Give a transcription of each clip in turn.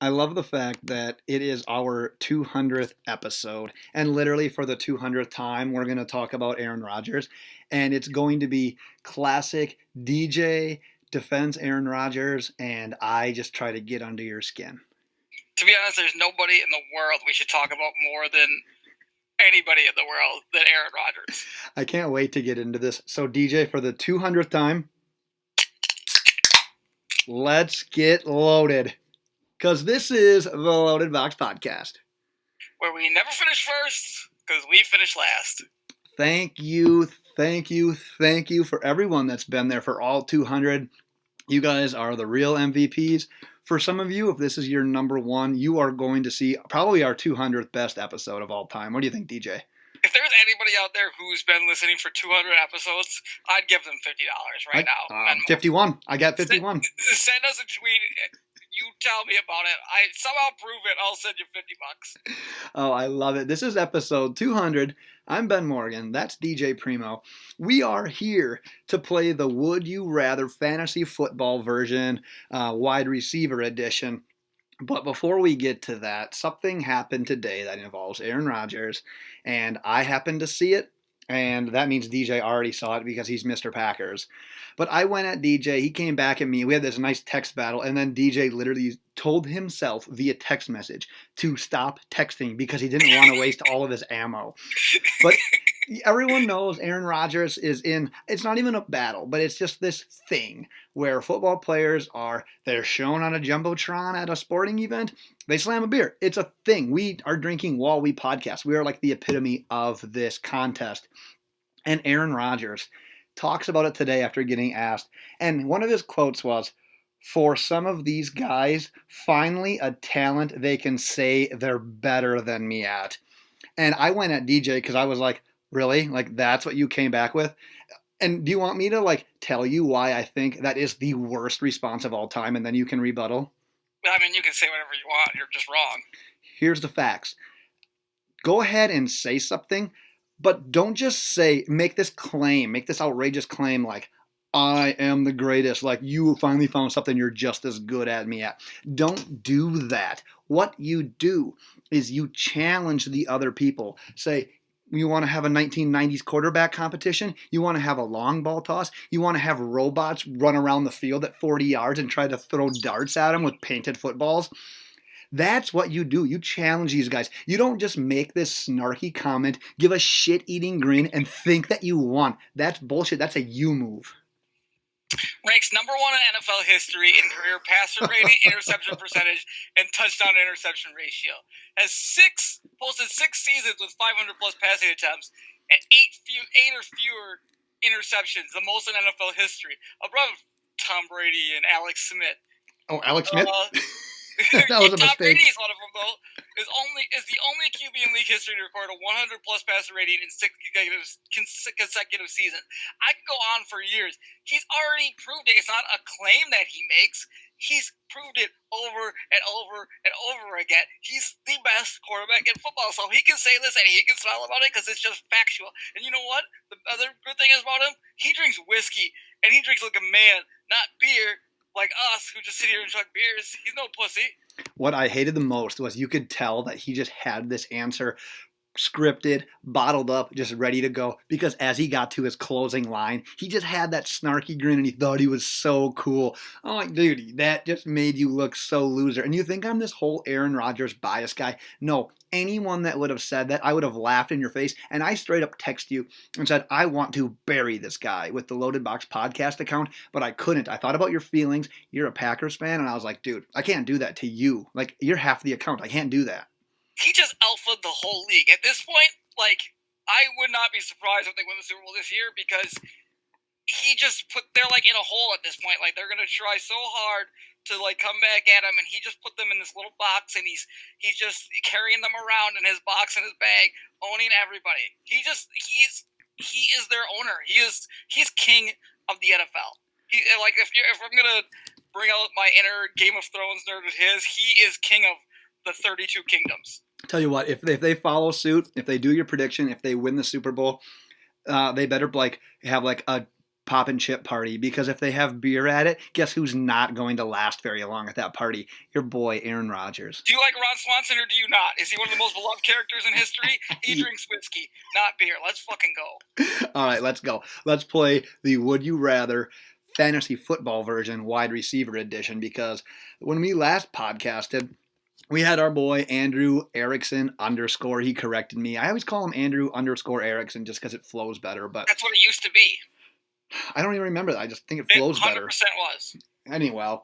I love the fact that it is our 200th episode. And literally for the 200th time, we're going to talk about Aaron Rodgers. And it's going to be classic DJ defends Aaron Rodgers, and I just try to get under your skin. To be honest, there's nobody in the world we should talk about more than anybody in the world than Aaron Rodgers. I can't wait to get into this. So, DJ, for the 200th time, let's get loaded. Because this is the Loaded Box Podcast, where we never finish first because we finish last. Thank you for everyone that's been there for all 200. You guys are the real MVPs. For some of you, if this is your number one, you are going to see probably our 200th best episode of all time. What do you think, DJ? If there's anybody out there who's been listening for 200 episodes, I'd give them $50 right now. 51. I got 51. Send us a tweet. You tell me about it. I somehow prove it. I'll send you $50. Oh, I love it. This is episode 200. I'm Ben Morgan. That's DJ Primo. We are here to play the Would You Rather Fantasy Football version, wide receiver edition. But before we get to that, something happened today that involves Aaron Rodgers, and I happened to see it. And that means DJ already saw it because he's Mr. Packers. But I went at DJ. He came back at me. We had this nice text battle. And then DJ literally told himself via text message to stop texting because he didn't want to waste all of his ammo. But everyone knows Aaron Rodgers is in, it's not even a battle, but it's just this thing where football players they're shown on a Jumbotron at a sporting event. They slam a beer. It's a thing. We are drinking while we podcast. We are like the epitome of this contest. And Aaron Rodgers talks about it today after getting asked. And one of his quotes was, "For some of these guys, finally a talent they can say they're better than me at." And I went at DJ because I was like, really? Like, that's what you came back with? And do you want me to like tell you why I think that is the worst response of all time, and then you can rebuttal? I mean, you can say whatever you want. You're just wrong. Here's the facts. Go ahead and say something, but don't just make this outrageous claim like, I am the greatest, like you finally found something you're just as good at me at. Don't do that. What you do is you challenge the other people. Say, you want to have a 1990s quarterback competition? You want to have a long ball toss? You want to have robots run around the field at 40 yards and try to throw darts at them with painted footballs? That's what you do. You challenge these guys. You don't just make this snarky comment, give a shit-eating grin, and think that you won. That's bullshit. That's a you move. Ranks number one in NFL history in career passer rating, interception percentage, and touchdown to interception ratio. Has posted 6 seasons with 500 plus passing attempts and 8 or fewer interceptions, the most in NFL history, above Tom Brady and Alex Smith. Oh, Alex Smith? That was a mistake. Tom Brady is one of them, though. Is the only QB in league history to record a 100 plus passer rating in 6 consecutive seasons. I could go on for years. He's already proved it. It's not a claim that he makes. He's proved it over and over and over again. He's the best quarterback in football, so he can say this and he can smile about it because it's just factual. And you know what? The other good thing is about him, he drinks whiskey, and he drinks like a man, not beer. Like us, who just sit here and chug beers. He's no pussy. What I hated the most was you could tell that he just had this answer scripted, bottled up, just ready to go. Because as he got to his closing line, he just had that snarky grin and he thought he was so cool. I'm like, dude, that just made you look so loser. And you think I'm this whole Aaron Rodgers bias guy? No, anyone that would have said that, I would have laughed in your face. And I straight up text you and said, I want to bury this guy with the Loaded Box podcast account, but I couldn't. I thought about your feelings. You're a Packers fan. And I was like, dude, I can't do that to you. Like, you're half the account. I can't do that. He just alphaed the whole league. At this point, like, I would not be surprised if they win the Super Bowl this year because they're like in a hole at this point. Like, they're going to try so hard to like come back at him, and he just put them in this little box, and he's just carrying them around in his box in his bag, owning everybody. He is their owner. He's king of the NFL. If I'm going to bring out my inner Game of Thrones nerd of his, he is king of the 32 kingdoms. Tell you what, if they follow suit, if they do your prediction, if they win the Super Bowl, they better like have like a pop and chip party, because if they have beer at it, guess who's not going to last very long at that party? Your boy, Aaron Rodgers. Do you like Ron Swanson or do you not? Is he one of the most beloved characters in history? He drinks whiskey, not beer. Let's fucking go. All right, let's go. Let's play the Would You Rather fantasy football version, wide receiver edition, because when we last podcasted, we had our boy Andrew Erickson _ he corrected me. I always call him Andrew _ Erickson just because it flows better, but that's what it used to be. I don't even remember that. I just think it flows better. 100% was. Anyway,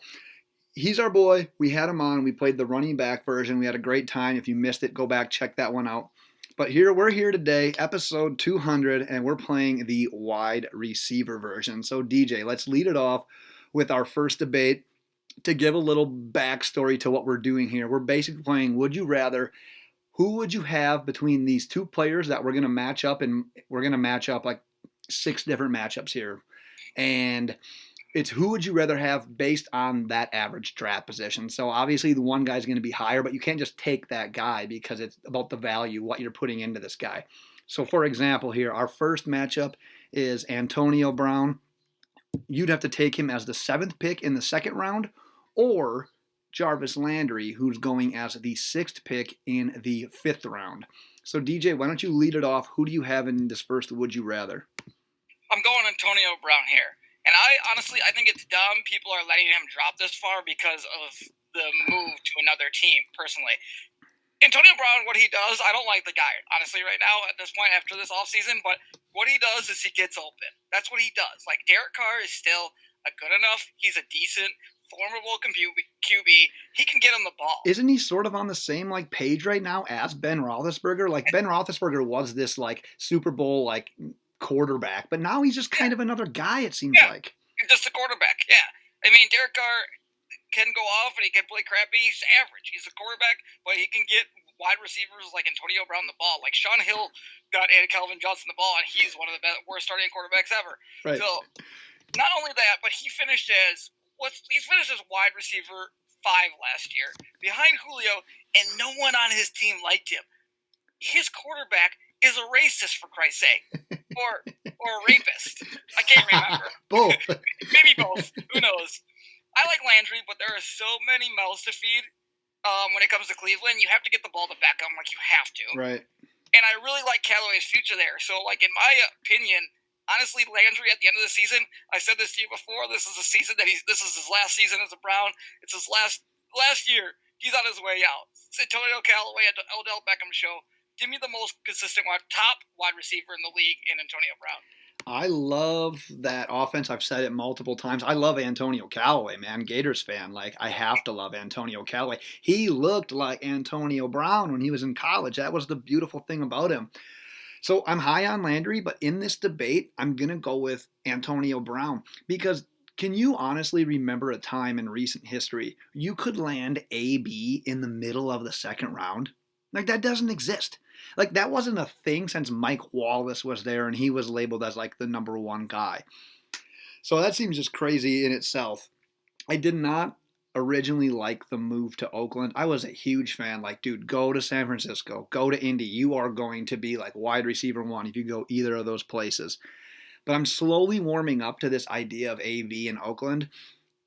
he's our boy. We had him on. We played the running back version. We had a great time. If you missed it, go back, check that one out. But we're here today, episode 200, and we're playing the wide receiver version. So, DJ, let's lead it off with our first debate. To give a little backstory to what we're doing here, we're basically playing Would You Rather. Who would you have between these two players that we're going to match up, and we're going to match up like 6 different matchups here. And it's who would you rather have based on that average draft position. So obviously the one guy's going to be higher, but you can't just take that guy because it's about the value, what you're putting into this guy. So for example here, our first matchup is Antonio Brown. You'd have to take him as the 7th pick in the 2nd round, or Jarvis Landry, who's going as the 6th pick in the 5th round. So DJ, why don't you lead it off? Who do you have in this first Would You Rather? I'm going Antonio Brown here. And I think it's dumb people are letting him drop this far because of the move to another team, personally. Antonio Brown, what he does, I don't like the guy, honestly, right now at this point after this offseason, but what he does is he gets open. That's what he does. Like, Derek Carr is still a good enough, he's a decent, formidable QB. He can get him the ball. Isn't he sort of on the same like page right now as Ben Roethlisberger? Like, Ben Roethlisberger was this like Super Bowl like quarterback, but now he's just kind of another guy, it seems like. Just a quarterback, yeah. I mean, Derek Carr can go off and he can play crappy. He's average. He's a quarterback, but he can get wide receivers like Antonio Brown the ball. Like Sean Hill got Andy Calvin Johnson the ball, and he's one of the worst starting quarterbacks ever. Right. So not only that, but he finished as wide receiver 5 last year behind Julio, and no one on his team liked him. His quarterback is a racist, for Christ's sake, or a rapist. I can't remember. Both. Maybe both. Who knows? I like Landry, but there are so many mouths to feed when it comes to Cleveland. You have to get the ball to Beckham, like you have to. Right. And I really like Callaway's future there. So, like, in my opinion, honestly, Landry at the end of the season, I said this to you before, this is a season that this is his last season as a Brown. It's his last year. He's on his way out. It's Antonio Callaway at the Odell Beckham show. Give me the most consistent top wide receiver in the league in Antonio Brown. I love that offense. I've said it multiple times. I love Antonio Callaway, man. Gators fan. Like, I have to love Antonio Callaway. He looked like Antonio Brown when he was in college. That was the beautiful thing about him. So I'm high on Landry, but in this debate, I'm going to go with Antonio Brown. Because can you honestly remember a time in recent history you could land AB in the middle of the 2nd round? Like, that doesn't exist. Like, that wasn't a thing since Mike Wallace was there and he was labeled as like the number 1 guy. So that seems just crazy in itself. I did not originally like the move to Oakland. I was a huge fan. Like, dude, go to San Francisco, go to Indy. You are going to be like wide receiver 1 if you go either of those places. But I'm slowly warming up to this idea of AB in Oakland.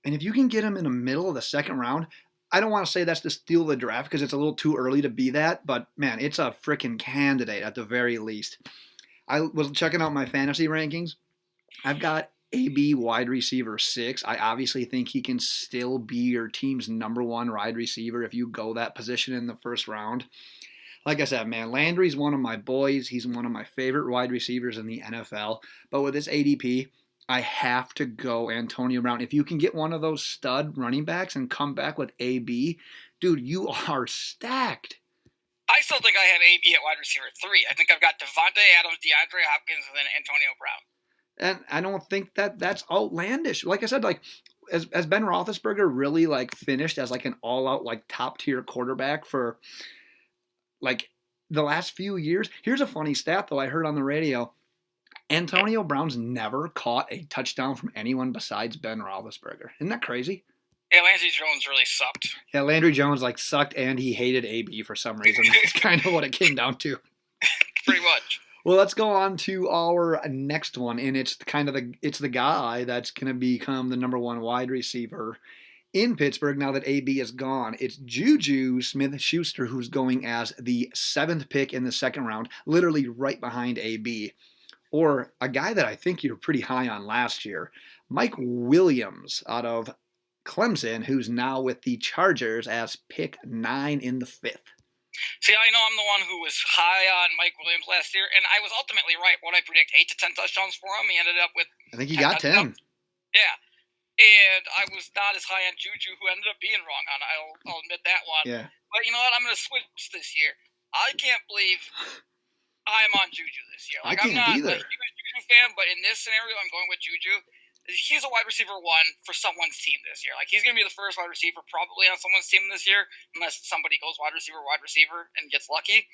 And if you can get him in the middle of the 2nd round, I don't want to say that's to steal the draft because it's a little too early to be that, but man, it's a freaking candidate at the very least. I was checking out my fantasy rankings. I've got AB wide receiver 6. I obviously think he can still be your team's number 1 wide receiver if you go that position in the 1st round. Like I said, man, Landry's one of my boys. He's one of my favorite wide receivers in the NFL. But with this ADP, I have to go Antonio Brown. If you can get one of those stud running backs and come back with AB, dude, you are stacked. I still think I have AB at wide receiver 3. I think I've got Devontae Adams, DeAndre Hopkins, and then Antonio Brown. And I don't think that's outlandish. Like I said, like as Ben Roethlisberger really like finished as like an all-out like top-tier quarterback for like the last few years. Here's a funny stat though I heard on the radio. Antonio Brown's never caught a touchdown from anyone besides Ben Roethlisberger. Isn't that crazy? Yeah, Landry Jones really sucked. Yeah, Landry Jones sucked, and he hated AB for some reason. That's kind of what it came down to. Pretty much. Well, let's go on to our next one, and it's the guy that's going to become the number one wide receiver in Pittsburgh now that AB is gone. It's Juju Smith-Schuster who's going as the 7th pick in the second round, literally right behind AB. Or a guy that I think you're pretty high on last year, Mike Williams out of Clemson, who's now with the Chargers as pick 9 in the 5th. See, I know I'm the one who was high on Mike Williams last year, and I was ultimately right. What I predict, 8 to 10 touchdowns for him. He ended up with. I think he got 10. Yeah, and I was not as high on Juju, who ended up being wrong on. I'll admit that one. Yeah. But you know what? I'm going to switch this year. I can't believe I'm on Juju this year. Like, I'm not either. A huge Juju fan, but in this scenario, I'm going with Juju. He's a wide receiver 1 for someone's team this year. Like, he's going to be the first wide receiver probably on someone's team this year, unless somebody goes wide receiver, and gets lucky.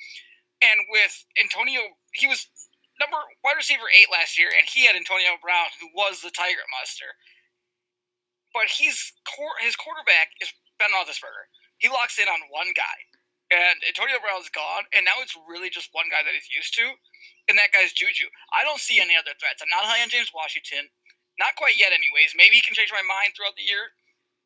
And with Antonio, he was wide receiver 8 last year, and he had Antonio Brown, who was the Tiger Muster. But his quarterback is Ben Roethlisberger. He locks in on one guy. And Antonio Brown's gone, and now it's really just one guy that he's used to, and that guy's Juju. I don't see any other threats. I'm not high on James Washington. Not quite yet, anyways. Maybe he can change my mind throughout the year,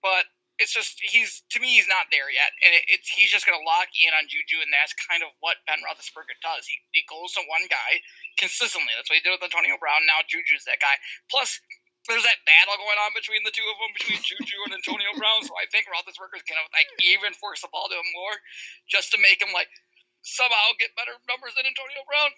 but it's just he's not there yet, and he's just gonna lock in on Juju, and that's kind of what Ben Roethlisberger does. He goes to one guy consistently. That's what he did with Antonio Brown. Now Juju's that guy. Plus, there's that battle going on between the two of them, between Juju and Antonio Brown. So I think Roethlisberger's gonna even force the ball to him more, just to make him somehow get better numbers than Antonio Brown.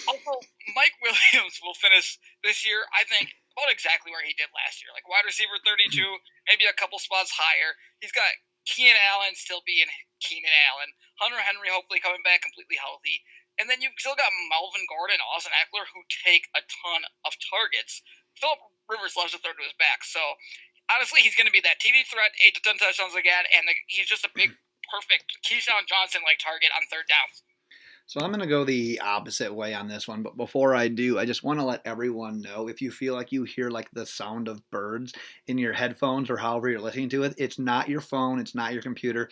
Also, Mike Williams will finish this year, I think, about exactly where he did last year. Wide receiver 32, maybe a couple spots higher. He's got Keenan Allen still being Keenan Allen. Hunter Henry hopefully coming back completely healthy. And then you've still got Melvin Gordon and Austin Eckler who take a ton of targets. Philip Rivers loves to throw to his back. So, honestly, he's going to be that TV threat, 8 to 10 touchdowns again, and he's just a big, perfect Keyshawn Johnson-like target on third downs. So I'm going to go the opposite way on this one, but before I do, I just want to let everyone know, if you feel like you hear the sound of birds in your headphones or however you're listening to it, it's not your phone, it's not your computer.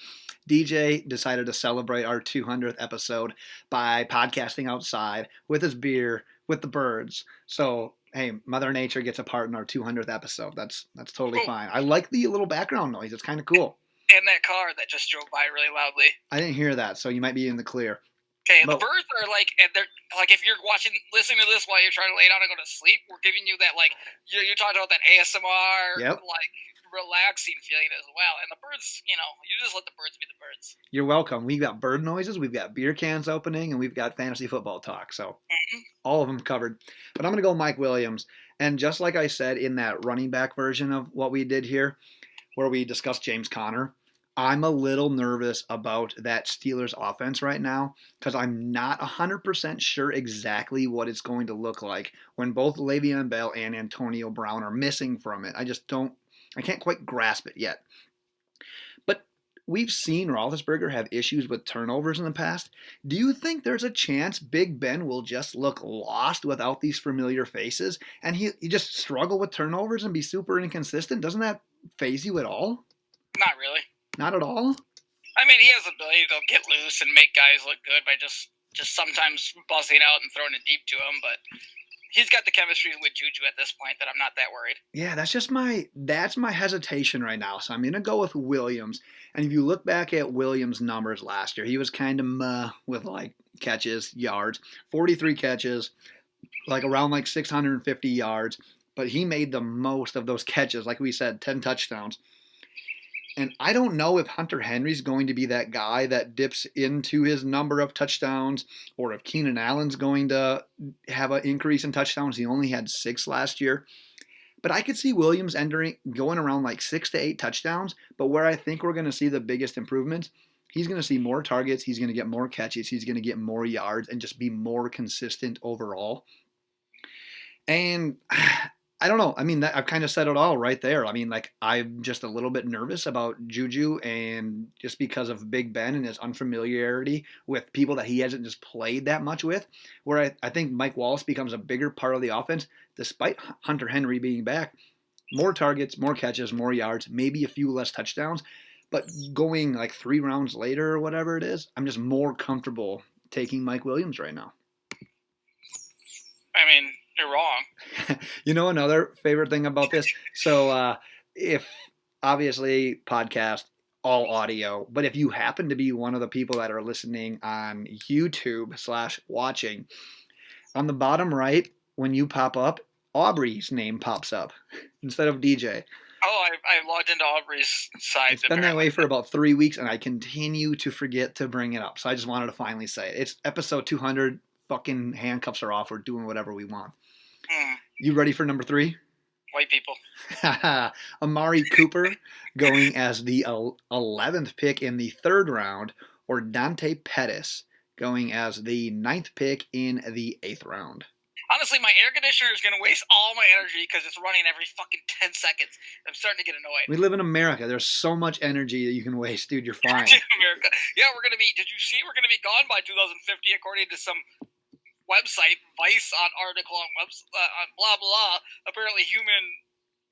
DJ decided to celebrate our 200th episode by podcasting outside with his beer with the birds. So, hey, Mother Nature gets a part in our 200th episode. That's totally fine. I like the little background noise. It's kind of cool. And that car that just drove by really loudly. I didn't hear that, so you might be in the clear. Okay, the birds are and they're if you're listening to this while you're trying to lay down and go to sleep, we're giving you that you're talking about that ASMR, yep. Relaxing feeling as well. And the birds, you just let the birds be the birds. You're welcome. We've got bird noises, we've got beer cans opening, and we've got fantasy football talk. So all of them covered. But I'm going to go Mike Williams. And just like I said in that running back version of what we did here, where we discussed James Conner, I'm a little nervous about that Steelers offense right now because I'm not 100% sure exactly what it's going to look like when both Le'Veon Bell and Antonio Brown are missing from it. I can't quite grasp it yet. But we've seen Roethlisberger have issues with turnovers in the past. Do you think there's a chance Big Ben will just look lost without these familiar faces and he just struggle with turnovers and be super inconsistent? Doesn't that faze you at all? Not really. Not at all? I mean, he has the ability to get loose and make guys look good by just sometimes buzzing out and throwing it deep to him, but he's got the chemistry with Juju at this point that I'm not that worried. Yeah, that's my hesitation right now. So I'm going to go with Williams. And if you look back at Williams' numbers last year, he was kind of meh with catches, yards, 43 catches, around 650 yards, but he made the most of those catches. Like we said, 10 touchdowns. And I don't know if Hunter Henry's going to be that guy that dips into his number of touchdowns or if Keenan Allen's going to have an increase in touchdowns. He only had 6 last year. But I could see Williams going around 6 to 8 touchdowns. But where I think we're going to see the biggest improvements, he's going to see more targets, he's going to get more catches, he's going to get more yards and just be more consistent overall. And I don't know. I mean, I've kind of said it all right there. I mean, I'm just a little bit nervous about Juju and just because of Big Ben and his unfamiliarity with people that he hasn't just played that much with, where I think Mike Wallace becomes a bigger part of the offense, despite Hunter Henry being back. More targets, more catches, more yards, maybe a few less touchdowns. But going 3 rounds later or whatever it is, I'm just more comfortable taking Mike Williams right now. I mean, you're wrong. You know, another favorite thing about this? So, if obviously podcast, all audio, but if you happen to be one of the people that are listening on YouTube/watching, on the bottom right, when you pop up, Aubrey's name pops up instead of DJ. Oh, I logged into Aubrey's site. It's been that way for about 3 weeks, and I continue to forget to bring it up. So I just wanted to finally say it. It's episode 200. Fucking handcuffs are off. We're doing whatever we want. You ready for number 3? White people. Amari Cooper going as the 11th pick in the 3rd round, or Dante Pettis going as the 9th pick in the 8th round. Honestly, my air conditioner is going to waste all my energy because it's running every fucking 10 seconds. I'm starting to get annoyed. We live in America. There's so much energy that you can waste, dude. You're fine. America. Yeah, we're going to be, did you see we're going to be gone by 2050 according to some website, Vice article on blah, blah. Apparently human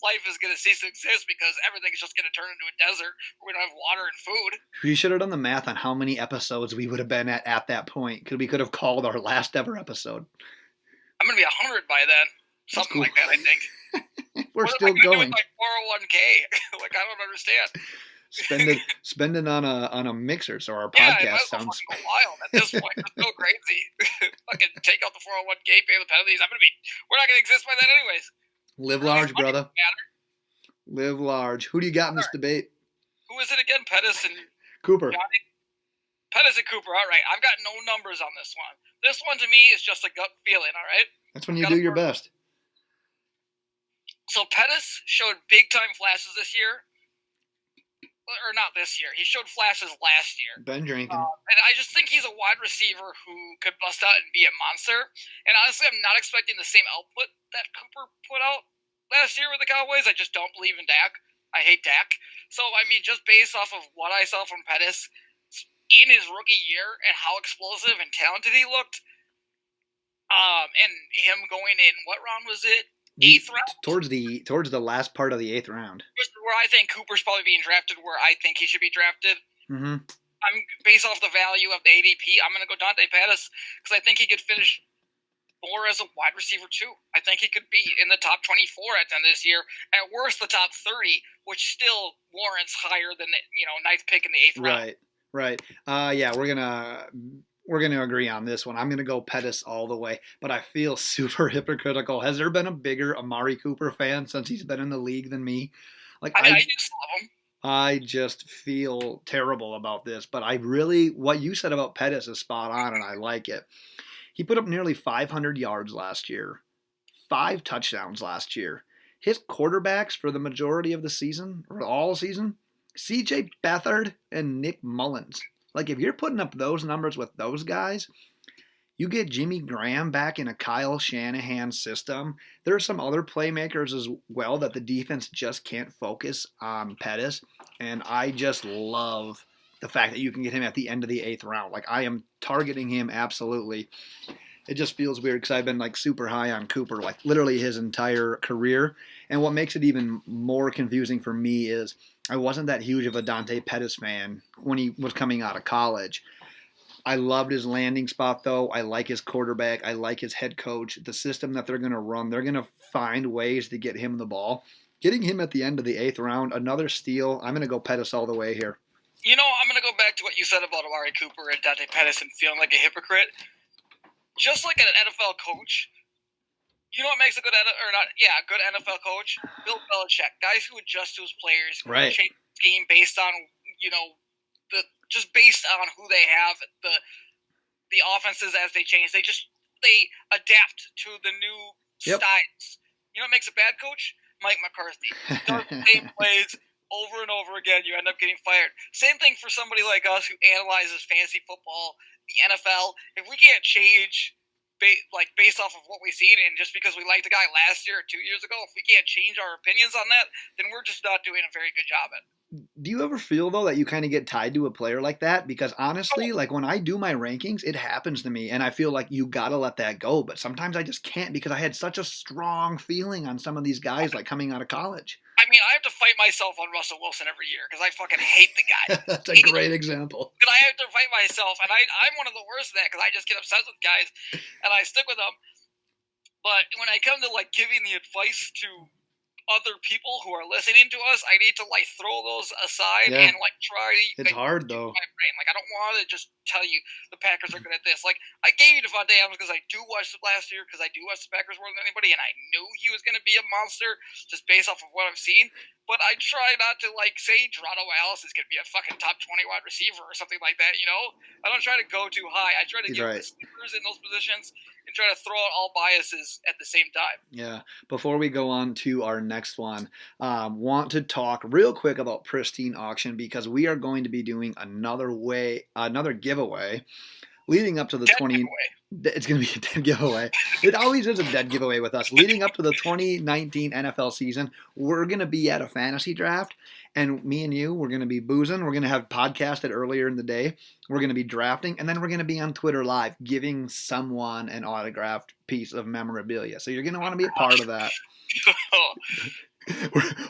life is going to cease to exist because everything's just going to turn into a desert where we don't have water and food. We should have done the math on how many episodes we would have been at that point, because we could have called our last ever episode. I'm going to be 100 by then. Something like that, I think. We're what still am I going. Do with my 401k? Like, I don't understand. Spend it on a mixer so our Yeah, podcast I might as well sounds fucking go wild at this point. It's so crazy. Fucking take out the 401k, pay the penalties. We're not going to exist by then anyways. Live large, brother. Live large. Who do you got in this debate? Who is it again? Pettis and Cooper. Johnny? Pettis and Cooper. All right. I've got no numbers on this one. This one to me is just a gut feeling. All right. That's when you do your best. So Pettis showed big time flashes this year, or not this year. He showed flashes last year. Ben drinking. And I just think he's a wide receiver who could bust out and be a monster. And honestly, I'm not expecting the same output that Cooper put out last year with the Cowboys. I just don't believe in Dak. I hate Dak. So, I mean, just based off of what I saw from Pettis in his rookie year and how explosive and talented he looked, and him going in, what round was it? 8th round? Towards the last part of the 8th round. Where I think Cooper's probably being drafted where I think he should be drafted. Mm-hmm. I'm based off the value of the ADP. I'm going to go Dante Pettis because I think he could finish more as a wide receiver too. I think he could be in the top 24 at the end of this year. At worst, the top 30, which still warrants higher than the 9th pick in the 8th round. Right. Yeah, we're gonna agree on this one. I'm gonna go Pettis all the way, but I feel super hypocritical. Has there been a bigger Amari Cooper fan since he's been in the league than me? Like I just love him. I just feel terrible about this, but what you said about Pettis is spot on, and I like it. He put up nearly 500 yards last year, 5 touchdowns last year. His quarterbacks for the majority of the season, or all season, C.J. Beathard and Nick Mullins. Like, if you're putting up those numbers with those guys, you get Jimmy Graham back in a Kyle Shanahan system. There are some other playmakers as well that the defense just can't focus on Pettis. And I just love the fact that you can get him at the end of the 8th round. Like, I am targeting him absolutely. It just feels weird because I've been like super high on Cooper, like literally his entire career. And what makes it even more confusing for me is I wasn't that huge of a Dante Pettis fan when he was coming out of college. I loved his landing spot, though. I like his quarterback. I like his head coach. The system that they're going to run, they're going to find ways to get him the ball. Getting him at the end of the 8th round, another steal. I'm going to go Pettis all the way here. I'm going to go back to what you said about Amari Cooper and Dante Pettis and feeling like a hypocrite. Just like an NFL coach, you know what makes a good good NFL coach? Bill Belichick, guys who adjust to his players, right? Change the game based on just based on who they have, the offenses as they change. They adapt to the new styles. You know what makes a bad coach? Mike McCarthy. Does the same plays over and over again. You end up getting fired. Same thing for somebody like us who analyzes fantasy football, the NFL. If we can't change based off of what we've seen, and just because we liked the guy last year or 2 years ago, if we can't change our opinions on that, then we're just not doing a very good job at it. Do you ever feel, though, that you kind of get tied to a player like that? Because honestly, like when I do my rankings, it happens to me, and I feel like you got to let that go. But sometimes I just can't because I had such a strong feeling on some of these guys like coming out of college. I mean, I have to fight myself on Russell Wilson every year because I fucking hate the guy. That's a great example. But I have to fight myself, and I'm one of the worst at that because I just get obsessed with guys, and I stick with them. But when I come to like giving the advice to other people who are listening to us, I need to like throw those aside and like try. It's hard though. My brain. Like I don't want to just tell you the Packers are good at this. Like I gave you Devontae Adams because I do watch the last year because I do watch the Packers more than anybody, and I knew he was going to be a monster just based off of what I've seen. But I try not to like say Geronimo Allison is going to be a fucking top 20 wide receiver or something like that. You know, I don't try to go too high. I try to give the sleepers in those positions and try to throw out all biases at the same time. Yeah. Before we go on to our next one, want to talk real quick about Pristine Auction because we are going to be doing another giveaway leading up to the It's going to be a dead giveaway. It always is a dead giveaway with us. Leading up to the 2019 NFL season, we're going to be at a fantasy draft, and me and you, we're going to be boozing. We're going to have podcasted earlier in the day. We're going to be drafting, and then we're going to be on Twitter Live giving someone an autographed piece of memorabilia. So you're going to want to be a part of that.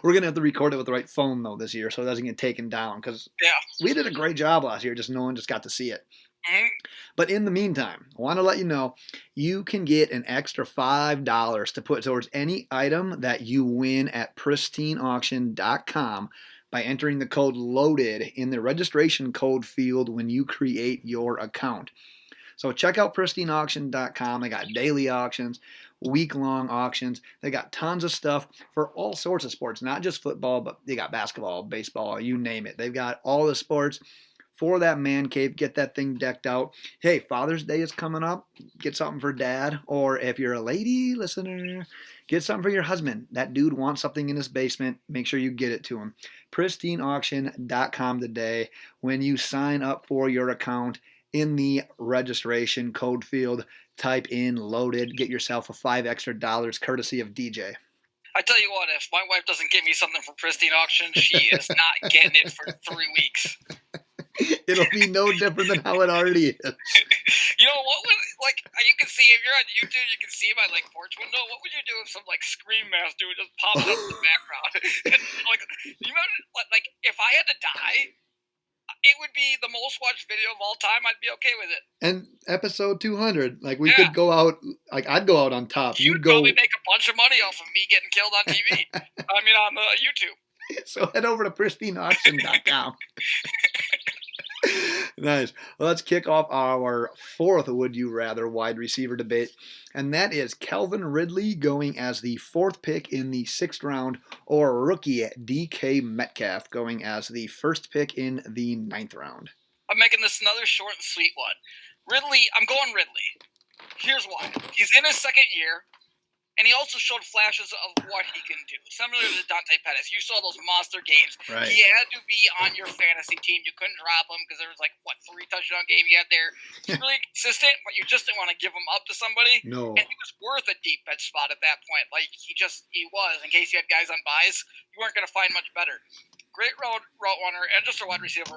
We're going to have to record it with the right phone, though, this year so it doesn't get taken down because we did a great job last year, just no one just got to see it. But in the meantime, I want to let you know you can get an extra $5 to put towards any item that you win at pristineauction.com by entering the code LOADED in the registration code field when you create your account. So check out pristineauction.com. They got daily auctions, week-long auctions. They got tons of stuff for all sorts of sports, not just football, but they got basketball, baseball, you name it. They've got all the sports for that man cave. Get that thing decked out. Hey, Father's Day is coming up. Get something for dad. Or if you're a lady listener, get something for your husband. That dude wants something in his basement. Make sure you get it to him. pristineauction.com today. When you sign up for your account, in the registration code field, type in LOADED. Get yourself a $5 extra courtesy of DJ. I tell you what, if my wife doesn't get me something from Pristine Auction, she is not getting it for 3 weeks. It'll be no different than how it already is. You know, what would, like, you can see, if you're on YouTube, you can see my, like, porch window. What would you do if some, like, Scream Mask dude just popped up in the background? Like, you remember, like, if I had to die, it would be the most watched video of all time. I'd be okay with it. And episode 200, like, we could go out, like, I'd go out on top. You'd probably make a bunch of money off of me getting killed on TV. I mean, on YouTube. So head over to pristineauction.com. Nice. Well, let's kick off our fourth Would You Rather wide receiver debate, and that is Calvin Ridley going as the fourth pick in the 6th round, or rookie DK Metcalf going as the first pick in the 9th round. I'm making this another short and sweet one. Ridley, I'm going Ridley. Here's why. He's in his 2nd year. And he also showed flashes of what he can do, similar to Dante Pettis. You saw those monster games. Right. He had to be on your fantasy team. You couldn't drop him because there was 3 touchdown game he had there. He's really consistent, but you just didn't want to give him up to somebody. No. And he was worth a deep bench spot at that point. He was. In case you had guys on buys, you weren't going to find much better. Great route runner and just a wide receiver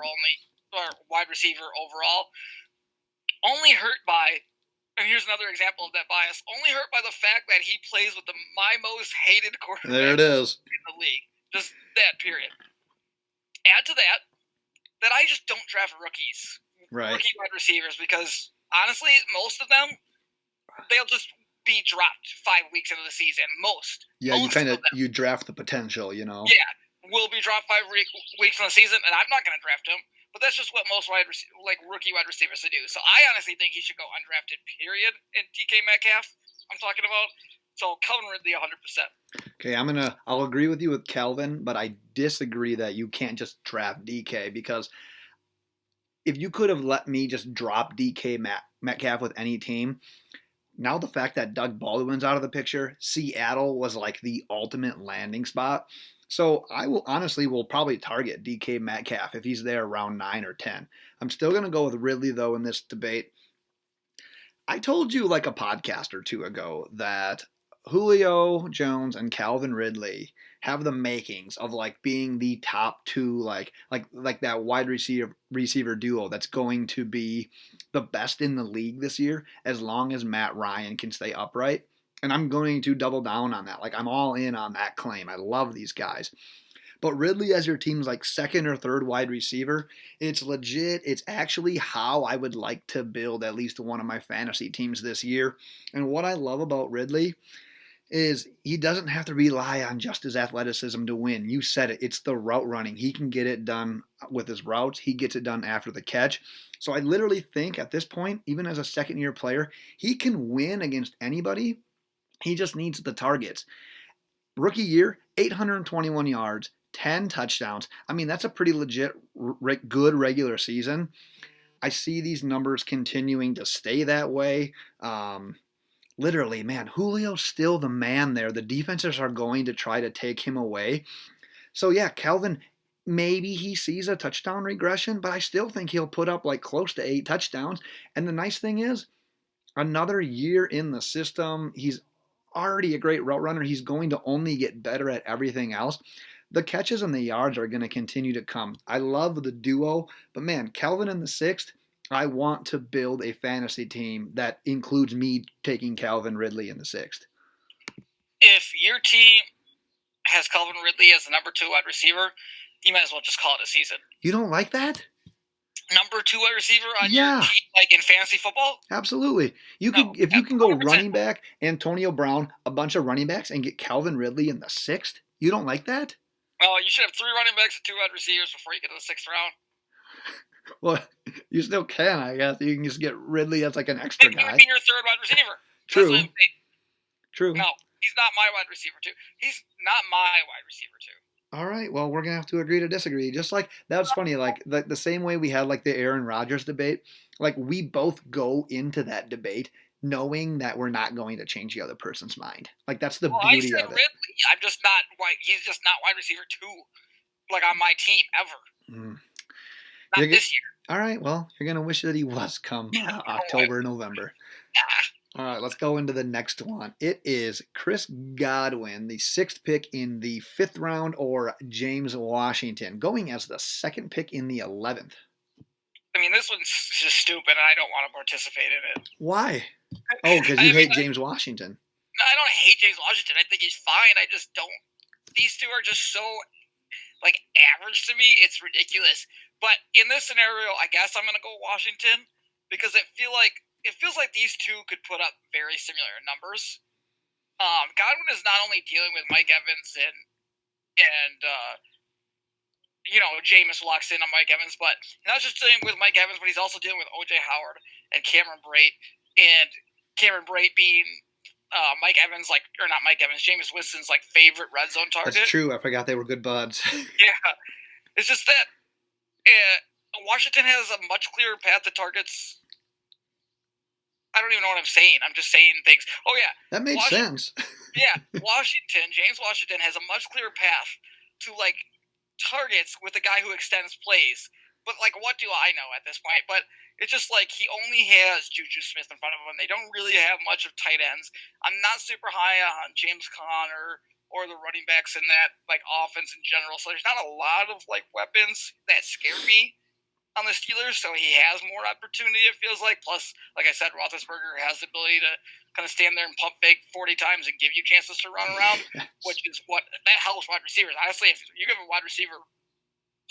overall. Only hurt by. And here's another example of that bias. Only hurt by the fact that he plays with my most hated quarterback there it is. in the league. Just that, period. Add to that I just don't draft rookies. Right. Rookie wide receivers, because honestly, most of them, they'll just be dropped 5 weeks into the season. Most. Yeah, most you draft the potential, you know. Yeah. Will be dropped 5 weeks in the season, and I'm not going to draft him. But that's just what most rookie wide receivers do. So I honestly think he should go undrafted, period, in DK Metcalf I'm talking about. So Calvin Ridley 100%. Okay, I'll agree with you with Calvin, but I disagree that you can't just draft DK, because if you could have let me just drop DK Metcalf with any team, now the fact that Doug Baldwin's out of the picture, Seattle was like the ultimate landing spot. So I will probably target DK Metcalf if he's there around 9 or 10. I'm still going to go with Ridley, though, in this debate. I told you like a podcast or two ago that Julio Jones and Calvin Ridley have the makings of like being the top two, like that wide receiver duo that's going to be the best in the league this year, as long as Matt Ryan can stay upright. And I'm going to double down on that. Like, I'm all in on that claim. I love these guys. But Ridley as your team's like second or third wide receiver, it's legit. It's actually how I would like to build at least one of my fantasy teams this year. And what I love about Ridley is he doesn't have to rely on just his athleticism to win. You said it. It's the route running. He can get it done with his routes. He gets it done after the catch. So I literally think at this point, even as a second-year player, he can win against anybody. He just needs the targets. Rookie year, 821 yards, 10 touchdowns. I mean, that's a pretty legit, good regular season. I see these numbers continuing to stay that way. Literally, man, Julio's still the man there. The defenses are going to try to take him away. So, yeah, Calvin, maybe he sees a touchdown regression, but I still think he'll put up like close to 8 touchdowns. And the nice thing is, another year in the system, he's already a great route runner. He's going to only get better at everything else. The catches and the yards are going to continue to come. I love the duo, but man, Calvin in the 6th, I want to build a fantasy team that includes me taking Calvin Ridley in the 6th. If your team has Calvin Ridley as the number 2 wide receiver, you might as well just call it a season. You don't like that? Number 2 wide receiver on your team, like in fantasy football? Absolutely. You can go 100%. Running back, Antonio Brown, a bunch of running backs, and get Calvin Ridley in the 6th. You don't like that? Well, you should have 3 running backs and 2 wide receivers before you get to the 6th round. Well, you still can, I guess. You can just get Ridley as like an extra guy. He would be your 3rd wide receiver. True. True. No, he's not my wide receiver, too. He's not my wide receiver, too. All right, well, we're going to have to agree to disagree. Just like, that was funny, like the same way we had like the Aaron Rodgers debate, like we both go into that debate knowing that we're not going to change the other person's mind. Like that's the beauty of it. Ridley. I'm just not he's just not wide receiver 2, like on my team ever. Not this year. All right, well, you're going to wish that he was come October, November. All right, let's go into the next one. It is Chris Godwin, the 6th pick in the 5th round, or James Washington, going as the 2nd pick in the 11th. I mean, this one's just stupid, and I don't want to participate in it. Why? Oh, because you hate James Washington. No, I don't hate James Washington. I think he's fine. I just don't. These two are just so, like, average to me. It's ridiculous. But in this scenario, I guess I'm going to go Washington because it feels like these two could put up very similar numbers. Godwin is not only dealing with Mike Evans and Jameis walks in on Mike Evans, but he's not just dealing with Mike Evans, but he's also dealing with O.J. Howard and Cameron Brate, and Cameron Brate being Jameis Winston's like favorite red zone target. That's true. I forgot they were good buds. Yeah, it's just that Washington has a much clearer path to targets. I don't even know what I'm saying. I'm just saying things. Oh yeah, that makes sense. Yeah, James Washington has a much clearer path to like targets with a guy who extends plays. But like, what do I know at this point? But it's just like he only has Juju Smith in front of him. They don't really have much of tight ends. I'm not super high on James Conner or the running backs in that like offense in general. So there's not a lot of like weapons that scare me on the Steelers, so he has more opportunity, it feels like. Plus, like I said, Roethlisberger has the ability to kind of stand there and pump fake 40 times and give you chances to run around, which is what that helps wide receivers. Honestly, if you give a wide receiver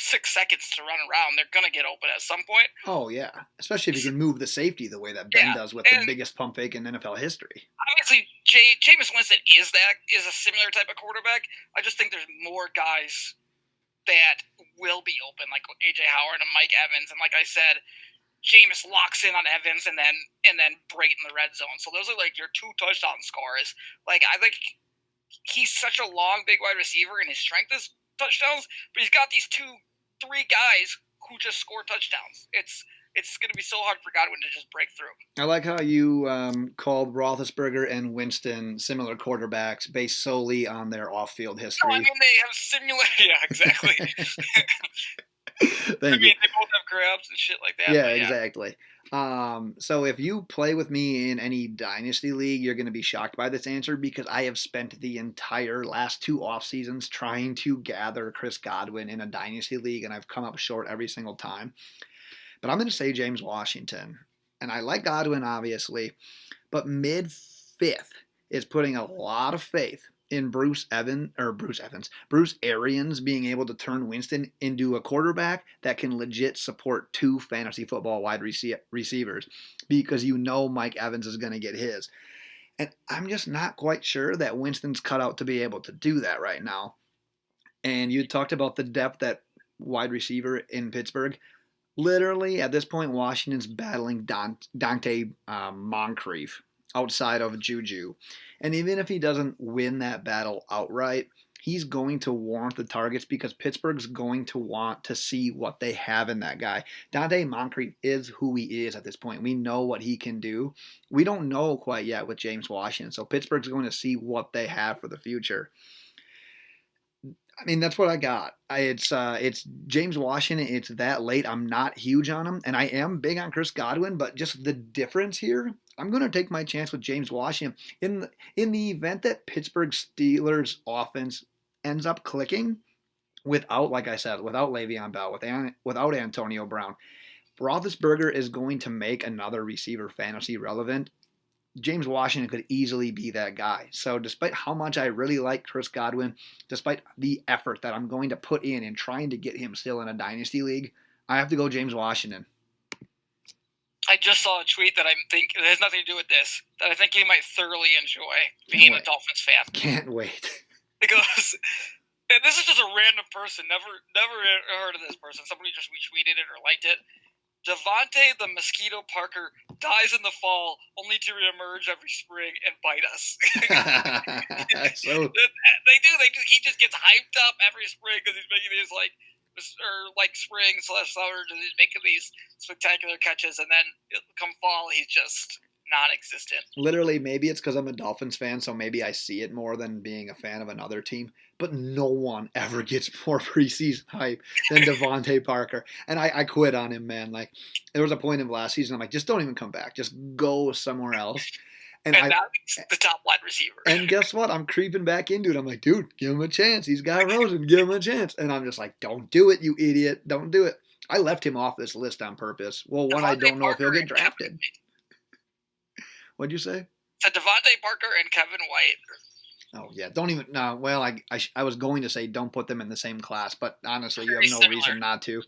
6 seconds to run around, they're going to get open at some point. Oh, yeah. Especially if you can move the safety the way that Ben does with the biggest pump fake in NFL history. Obviously, Jameis Winston is a similar type of quarterback. I just think there's more guys that will be open, like A.J. Howard and Mike Evans. And like I said, Jameis locks in on Evans and then Brate in the red zone. So those are like your 2 touchdown scores. Like, I think he's such a long, big wide receiver, and his strength is touchdowns, but he's got these 2-3 guys who just score touchdowns. It's going to be so hard for Godwin to just break through. I like how you called Roethlisberger and Winston similar quarterbacks based solely on their off-field history. No, I mean, they have similar... Yeah, exactly. Thank you. They both have grabs and shit like that. Yeah, exactly. So if you play with me in any dynasty league, you're going to be shocked by this answer because I have spent the entire last 2 off seasons trying to gather Chris Godwin in a dynasty league, and I've come up short every single time. But I'm going to say James Washington. And I like Godwin, obviously, but mid-5th is putting a lot of faith in Bruce Arians being able to turn Winston into a quarterback that can legit support 2 fantasy football wide receivers, because Mike Evans is going to get his. And I'm just not quite sure that Winston's cut out to be able to do that right now. And you talked about the depth at wide receiver in Pittsburgh. Literally, at this point, Washington's battling Dante Moncrief outside of Juju. And even if he doesn't win that battle outright, he's going to warrant the targets because Pittsburgh's going to want to see what they have in that guy. Dante Moncrief is who he is at this point. We know what he can do. We don't know quite yet with James Washington. So Pittsburgh's going to see what they have for the future. I mean, that's what I got. It's James Washington. It's that late. I'm not huge on him, and I am big on Chris Godwin. But just the difference here, I'm going to take my chance with James Washington in the event that Pittsburgh Steelers offense ends up clicking without, like I said, without Le'Veon Bell, without Antonio Brown. Roethlisberger is going to make another receiver fantasy relevant. James Washington could easily be that guy. So despite how much I really like Chris Godwin, despite the effort that I'm going to put in trying to get him still in a dynasty league, I have to go James Washington. I just saw a tweet that I think it has nothing to do with this, that I think he might thoroughly enjoy being a Dolphins fan. Can't wait. Because, and this is just a random person, never heard of this person. Somebody just retweeted it or liked it. Devontae the Mosquito Parker dies in the fall, only to reemerge every spring and bite us. So they do. He just gets hyped up every spring because he's making these spring/summer, he's making these spectacular catches, and then come fall, he's just non-existent. Literally, maybe it's because I'm a Dolphins fan, so maybe I see it more than being a fan of another team. But no one ever gets more preseason hype than Devontae Parker. And I quit on him, man. Like, there was a point in last season, I'm like, just don't even come back. Just go somewhere else. And now he's the top wide receiver. And guess what? I'm creeping back into it. I'm like, dude, give him a chance. He's got Rosen. Give him a chance. And I'm just like, don't do it, you idiot. Don't do it. I left him off this list on purpose. Well, one, I don't know if he'll get drafted. What'd you say? So Devontae Parker and Kevin White. Oh, yeah. Don't even – no. Well, I was going to say don't put them in the same class, but honestly, you have no reason not to.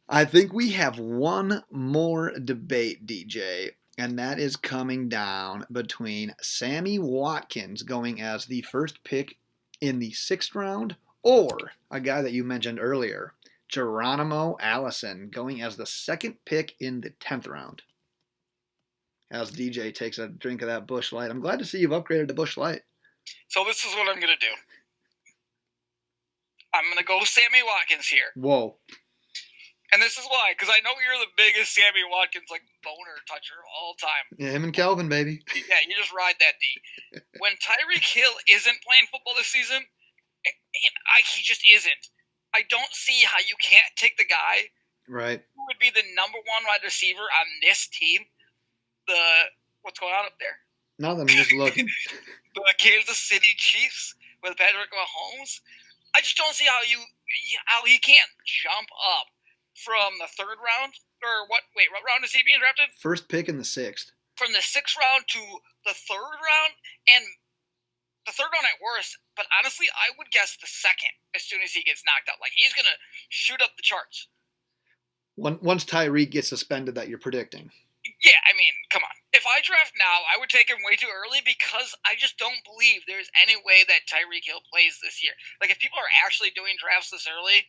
I think we have one more debate, DJ, and that is coming down between Sammy Watkins going as the first pick in the 6th round or a guy that you mentioned earlier, Geronimo Allison, going as the 2nd pick in the 10th round. As DJ takes a drink of that Busch Light. I'm glad to see you've upgraded to Busch Light. So this is what I'm going to do. I'm going to go Sammy Watkins here. Whoa. And this is why, because I know you're the biggest Sammy Watkins boner toucher of all time. Yeah, him and Calvin, baby. Yeah, you just ride that D. When Tyreek Hill isn't playing football this season, he just isn't. I don't see how you can't take the guy who would be the number 1 wide receiver on this team. What's going on up there? Nothing, I'm just looking. The Kansas City Chiefs with Patrick Mahomes. I just don't see how he can't jump up from the 3rd round or what? Wait, what round is he being drafted? First pick in the 6th. From the 6th round to the 3rd round, and the 3rd round at worst. But honestly, I would guess the 2nd as soon as he gets knocked out. Like, he's gonna shoot up the charts. Once Tyreek gets suspended, that you're predicting. Yeah, I mean, come on. If I draft now, I would take him way too early because I just don't believe there's any way that Tyreek Hill plays this year. Like, if people are actually doing drafts this early,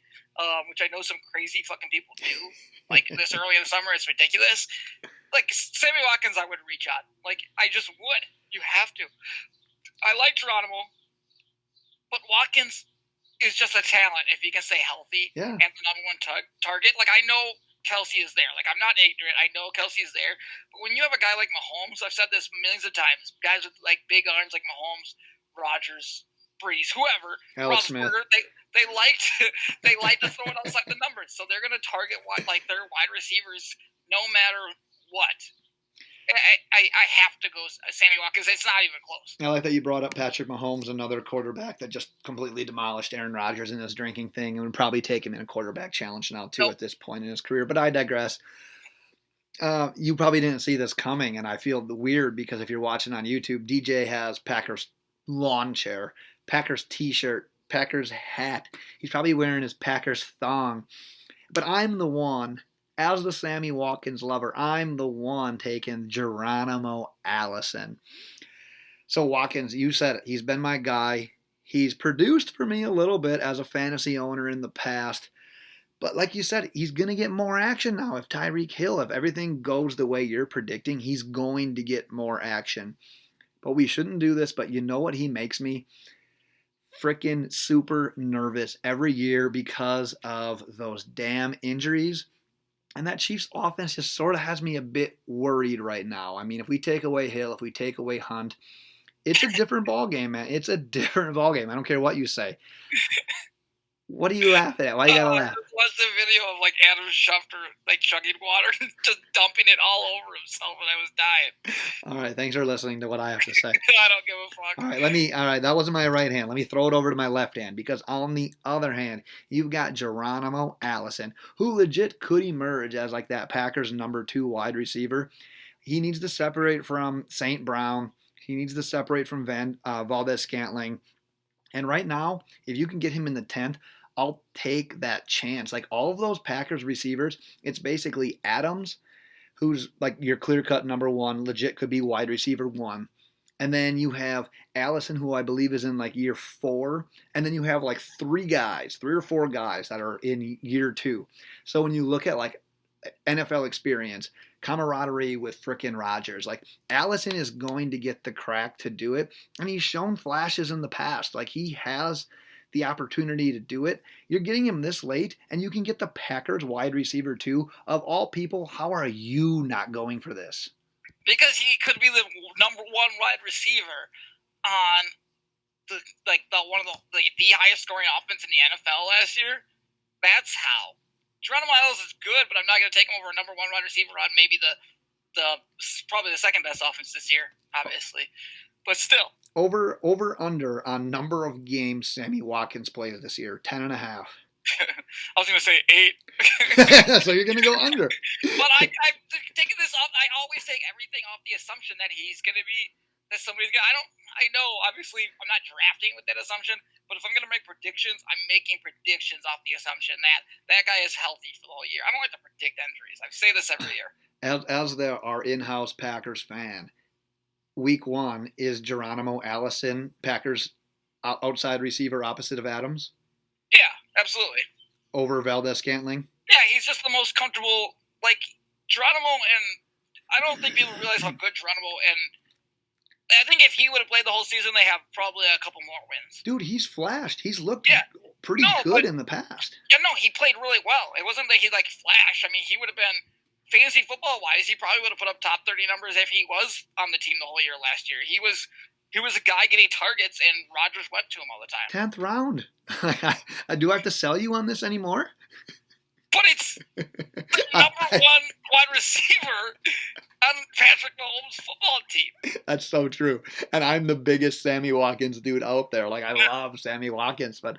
which I know some crazy fucking people do, like this early in the summer, it's ridiculous. Like, Sammy Watkins, I would reach on. Like, I just would. You have to. I like Geronimo, but Watkins is just a talent if he can stay healthy and the number 1 target. Like, I know Kelsey is there. Like, I'm not ignorant. I know Kelsey is there. But when you have a guy like Mahomes, I've said this millions of times, guys with, big arms like Mahomes, Rodgers, Breeze, whoever, Alex Smith, they like to throw it outside the numbers. So they're going to target, their wide receivers no matter what. I have to go Sammy Watkins. It's not even close. I like that you brought up Patrick Mahomes, another quarterback that just completely demolished Aaron Rodgers in his drinking thing, and would probably take him in a quarterback challenge now too at this point in his career. But I digress. You probably didn't see this coming, and I feel weird because if you're watching on YouTube, DJ has Packers lawn chair, Packers t-shirt, Packers hat. He's probably wearing his Packers thong. But I'm the one, as the Sammy Watkins lover, I'm the one taking Geronimo Allison. So Watkins, you said it. He's been my guy. He's produced for me a little bit as a fantasy owner in the past. But like you said, he's going to get more action now. If Tyreek Hill, if everything goes the way you're predicting, he's going to get more action. But we shouldn't do this. But you know what he makes me? Freaking super nervous every year because of those damn injuries. And that Chiefs offense just sort of has me a bit worried right now. I mean, if we take away Hill, if we take away Hunt, it's a different ballgame, man. It's a different ballgame. I don't care what you say. What are you laughing at? Why you gotta laugh? I watched the video of like Aaron Rodgers like chugging water, just dumping it all over himself, and I was dying. All right, thanks for listening to what I have to say. I don't give a fuck. All right, that wasn't my right hand. Let me throw it over to my left hand because on the other hand, you've got Geronimo Allison, who legit could emerge as like that Packers number 2 wide receiver. He needs to separate from St. Brown. He needs to separate from Valdez-Scantling. And right now, if you can get him in the 10th, I'll take that chance. Like all of those Packers receivers, it's basically Adams, who's like your clear-cut number 1, legit could be wide receiver 1. And then you have Allison, who I believe is in like year 4. And then you have like 3 or 4 guys that are in year 2. So when you look at like NFL experience, camaraderie with frickin' Rodgers, like Allison is going to get the crack to do it. And he's shown flashes in the past. Like he has the opportunity to do it. You're getting him this late, and you can get the Packers wide receiver 2. Of all people, how are you not going for this? Because he could be the number 1 wide receiver on the highest scoring offense in the NFL last year. That's how. Geronimo Allison is good, but I'm not going to take him over a number 1 wide receiver on maybe the probably the second best offense this year, obviously. But still. Over under on number of games Sammy Watkins plays this year, 10.5. I was going to say 8. So you're going to go under. But I'm taking this off. I always take everything off the assumption that he's going to be, that somebody's going to, I know, obviously, I'm not drafting with that assumption, but if I'm going to make predictions, I'm making predictions off the assumption that that guy is healthy for the whole year. I don't like to predict injuries. I say this every year. As our in-house Packers fan, week 1 is Geronimo Allison, Packers outside receiver opposite of Adams? Yeah, absolutely. Over Valdez-Scantling? Yeah, he's just the most comfortable. Like, Geronimo, and I don't think people realize how good Geronimo, and I think if he would have played the whole season, they have probably a couple more wins. Dude, he's flashed. He's looked pretty good in the past. Yeah, no, he played really well. It wasn't that he, like, flashed. I mean, he would have been, fantasy football-wise, he probably would have put up top 30 numbers if he was on the team the whole year last year. He was a guy getting targets, and Rodgers went to him all the time. 10th round. Do I have to sell you on this anymore? But it's the number 1 wide receiver on Patrick Mahomes' football team. That's so true. And I'm the biggest Sammy Watkins dude out there. Like, I love Sammy Watkins, but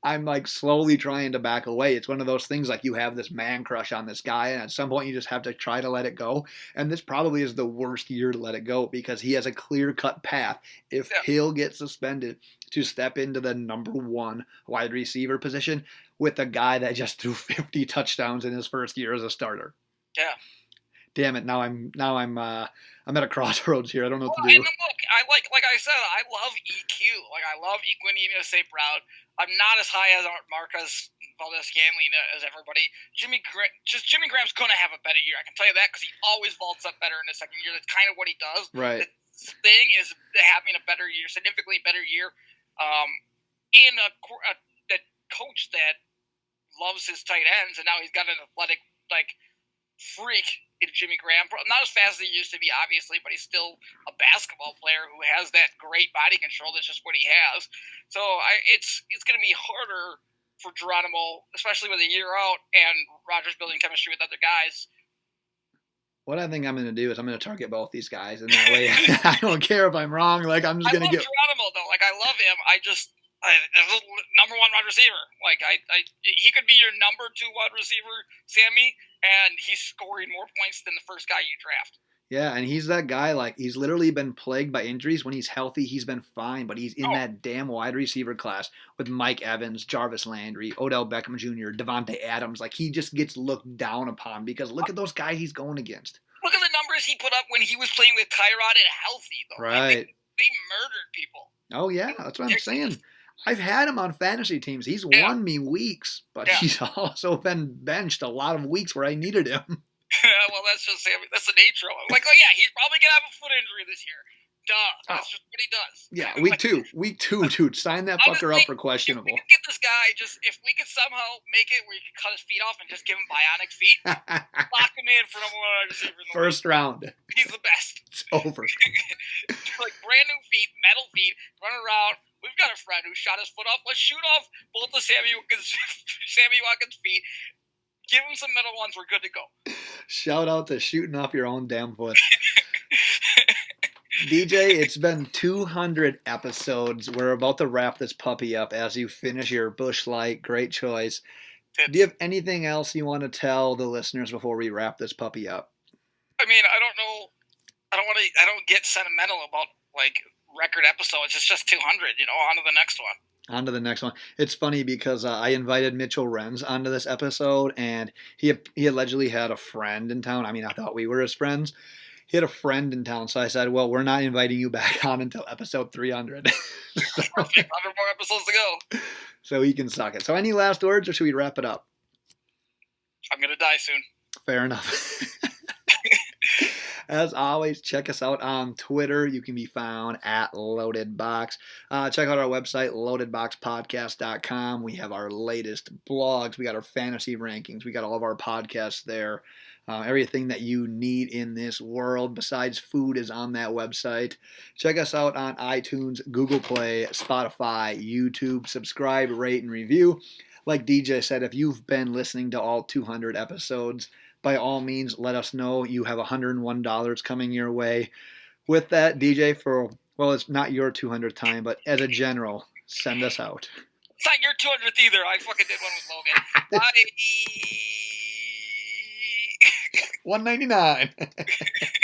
I'm like slowly trying to back away. It's one of those things like you have this man crush on this guy, and at some point you just have to try to let it go. And this probably is the worst year to let it go because he has a clear-cut path. If Hill gets suspended, to step into the number 1 wide receiver position with a guy that just threw 50 touchdowns in his first year as a starter. Yeah. Damn it! Now I'm at a crossroads here. I don't know what to do. And look, I like I said, I love EQ. Like I love Equinemius St. Brown. I'm not as high as Marcus Valdez-Scantling as everybody. Jimmy Graham's going to have a better year. I can tell you that because he always vaults up better in his second year. That's kind of what he does. Right. The thing is having a better year, significantly better year, and a coach that loves his tight ends, and now he's got an athletic freak in Jimmy Graham. Not as fast as he used to be, obviously, but he's still a basketball player who has that great body control. That's just what he has. So it's going to be harder for Geronimo, especially with a year out and Rodgers building chemistry with other guys. What I think I'm going to do is I'm going to target both these guys, and that way I don't care if I'm wrong. Like I'm just going to get Geronimo though. Like I love him. Number 1 wide receiver. Like he could be your number 2 wide receiver, Sammy, and he's scoring more points than the first guy you draft. Yeah, and he's that guy, like, he's literally been plagued by injuries. When he's healthy, he's been fine, but he's in Oh, that damn wide receiver class with Mike Evans, Jarvis Landry, Odell Beckham Jr., Devontae Adams. Like, he just gets looked down upon because look at those guys he's going against. look at the numbers he put up when he was playing with Tyrod and healthy, though. Right. They murdered people. Oh, yeah, that's what I'm saying. I've had him on fantasy teams. He's Yeah. won me weeks, but Yeah. he's also been benched a lot of weeks where I needed him. Well, that's just that's the nature of it. Like, oh yeah, he's probably gonna have a foot injury this year. Duh, that's just what he does. Yeah, week two, dude. Sign that fucker up for questionable. If we could get this guy, if we could somehow make it where you could cut his feet off and just give him bionic feet, lock him in for number one receiver in the First round. He's the best. It's over. Like brand new feet, metal feet, run around. We've got a friend who shot his foot off. Let's shoot off both of Sammy Watkins' feet. Give him some metal ones. We're good to go. Shout out to shooting off your own damn foot. DJ, it's been 200 episodes. We're about to wrap this puppy up as you finish your Busch Light. Great choice. Do you have anything else you want to tell the listeners before we wrap this puppy up? I mean, I don't know. I don't get sentimental about like record episodes. It's just 200. On to the next one. On to the next one. It's funny because I invited Mitchell Renz onto this episode, and he allegedly had a friend in town. I mean, I thought we were his friends. He had a friend in town, so I said, well, we're not inviting you back on until episode 300. Perfect. 100 more episodes to go. So he can suck it. So any last words, or should we wrap it up? I'm going to die soon. Fair enough. As always, check us out on Twitter. You can be found at LoadedBox. Check out our website, loadedboxpodcast.com. We have our latest blogs. We got our fantasy rankings. We got all of our podcasts there. Everything that you need in this world besides food is on that website. Check us out on iTunes, Google Play, Spotify, YouTube. Subscribe, rate, and review. Like DJ said, if you've been listening to all 200 episodes, by all means, let us know. You have $101 coming your way. With that, DJ, it's not your 200th time, but as a general, send us out. It's not your 200th either. I fucking did one with Logan. Bye. $199.